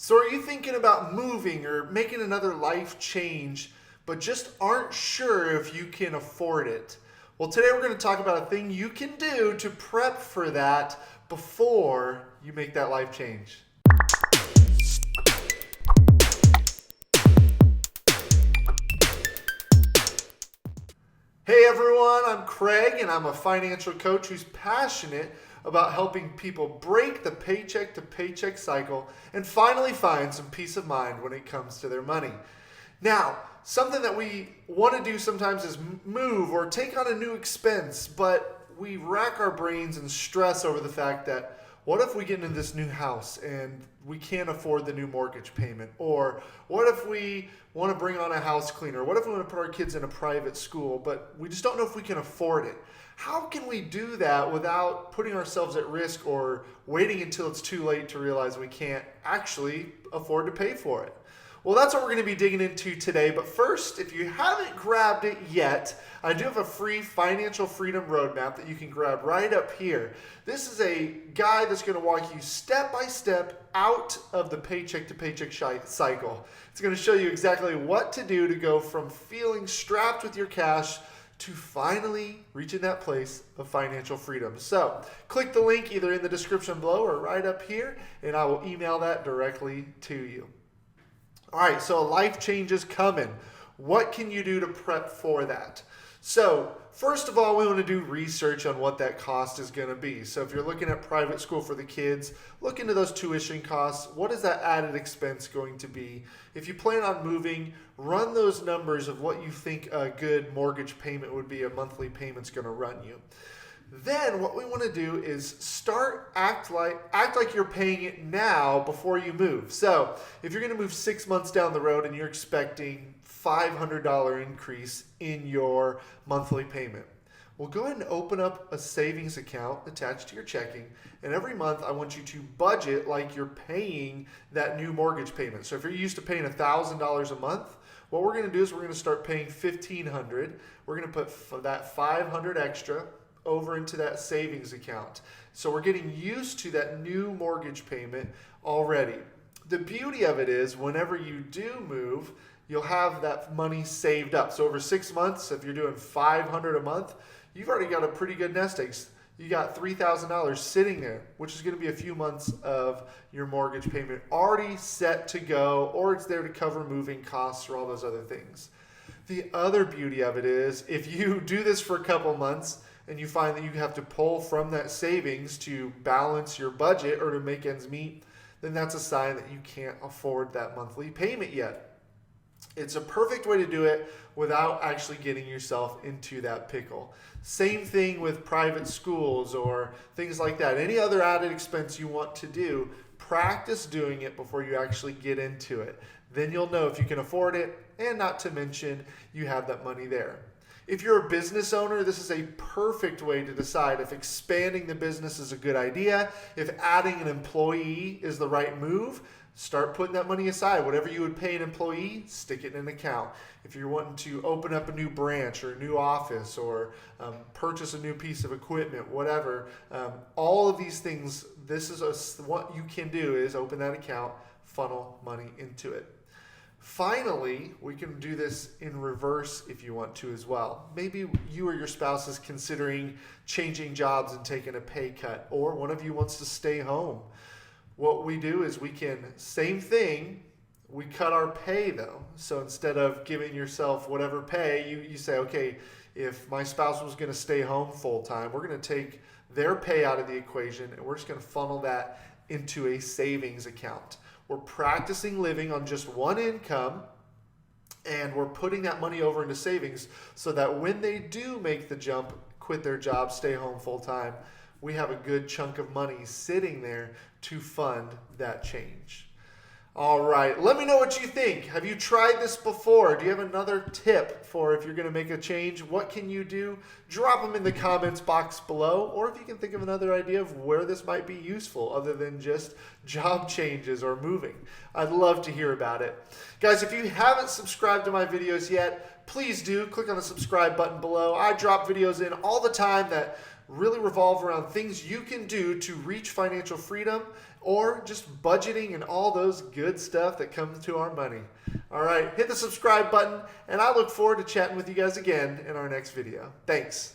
So are you thinking about moving or making another life change, but just aren't sure if you can afford it? Well, today we're going to talk about a thing you can do to prep for that before you make that life change. Hey everyone, I'm Craig and I'm a financial coach who's passionate about helping people break the paycheck to paycheck cycle and finally find some peace of mind when it comes to their money. Now, something that we want to do sometimes is move or take on a new expense, but we rack our brains and stress over the fact that what if we get into this new house and we can't afford the new mortgage payment? Or what if we want to bring on a house cleaner? What if we want to put our kids in a private school, but we just don't know if we can afford it? How can we do that without putting ourselves at risk or waiting until it's too late to realize we can't actually afford to pay for it? Well, that's what we're going to be digging into today. But first, if you haven't grabbed it yet, I do have a free financial freedom roadmap that you can grab right up here. This is a guide that's going to walk you step by step out of the paycheck to paycheck cycle. It's going to show you exactly what to do to go from feeling strapped with your cash to finally reaching that place of financial freedom. So click the link either in the description below or right up here, and I will email that directly to you. All right, so a life change is coming. What can you do to prep for that? So first of all, we want to do research on what that cost is going to be. So if you're looking at private school for the kids, look into those tuition costs. What is that added expense going to be? If you plan on moving, run those numbers of what you think a good mortgage payment would be, a monthly payment's going to run you. Then what we want to do is act like you're paying it now before you move. So if you're going to move 6 months down the road and you're expecting $500 increase in your monthly payment, well, go ahead and open up a savings account attached to your checking, and every month I want you to budget like you're paying that new mortgage payment. So if you're used to paying $1,000 a month, what we're going to do is we're going to start paying $1,500. We're going to put that $500 extra over into that savings account. So we're getting used to that new mortgage payment already. The beauty of it is whenever you do move, you'll have that money saved up. So over 6 months, if you're doing $500 a month, you've already got a pretty good nest egg. You got $3,000 sitting there, which is going to be a few months of your mortgage payment already set to go, or it's there to cover moving costs or all those other things. The other beauty of it is if you do this for a couple months, and you find that you have to pull from that savings to balance your budget or to make ends meet, then that's a sign that you can't afford that monthly payment yet. It's a perfect way to do it without actually getting yourself into that pickle. Same thing with private schools or things like that. Any other added expense you want to do, practice doing it before you actually get into it. Then you'll know if you can afford it, and not to mention you have that money there. If you're a business owner, this is a perfect way to decide if expanding the business is a good idea, if adding an employee is the right move. Start putting that money aside. Whatever you would pay an employee, stick it in an account. If you're wanting to open up a new branch or a new office or purchase a new piece of equipment, whatever, all of these things, what you can do is open that account, funnel money into it. Finally, we can do this in reverse if you want to as well. Maybe you or your spouse is considering changing jobs and taking a pay cut, or one of you wants to stay home. What we do is same thing, we cut our pay though. So instead of giving yourself whatever pay, you say, okay, if my spouse was going to stay home full time, we're going to take their pay out of the equation and we're just going to funnel that into a savings account. We're practicing living on just one income, and we're putting that money over into savings so that when they do make the jump, quit their job, stay home full time, we have a good chunk of money sitting there to fund that change. All right, let me know what you think. Have you tried this before? Do you have another tip for if you're going to make a change? What can you do? Drop them in the comments box below, or if you can think of another idea of where this might be useful other than just job changes or moving. I'd love to hear about it. Guys, if you haven't subscribed to my videos yet, please do. Click on the subscribe button below. I drop videos in all the time that really revolve around things you can do to reach financial freedom or just budgeting and all those good stuff that comes to our money. All right, hit the subscribe button, and I look forward to chatting with you guys again in our next video. Thanks.